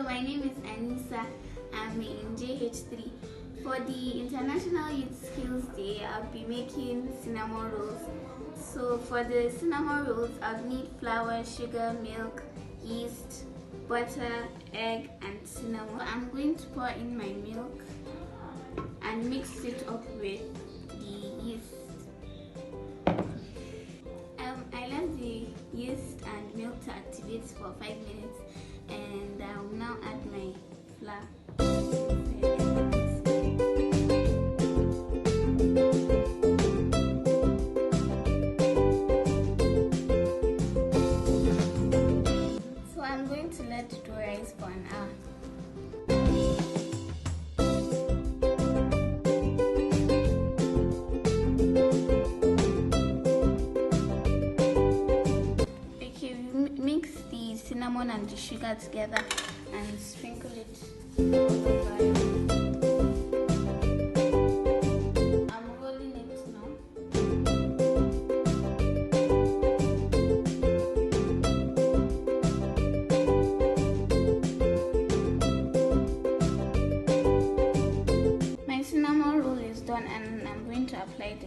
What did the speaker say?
Hello, my name is Anissa. I'm in JH3. For the International Youth Skills Day, I'll be making cinnamon rolls. So for the cinnamon rolls, I'll need flour, sugar, milk, yeast, butter, egg, and cinnamon. I'm going to pour in my milk and mix it up with the yeast. I let the yeast and milk to activate for 5 minutes, and I will now add my flour. So I'm going to let the dough rise for an hour. Mix the cinnamon and the sugar together and sprinkle it over. I'm rolling it now. My cinnamon roll is done, and I'm going to apply the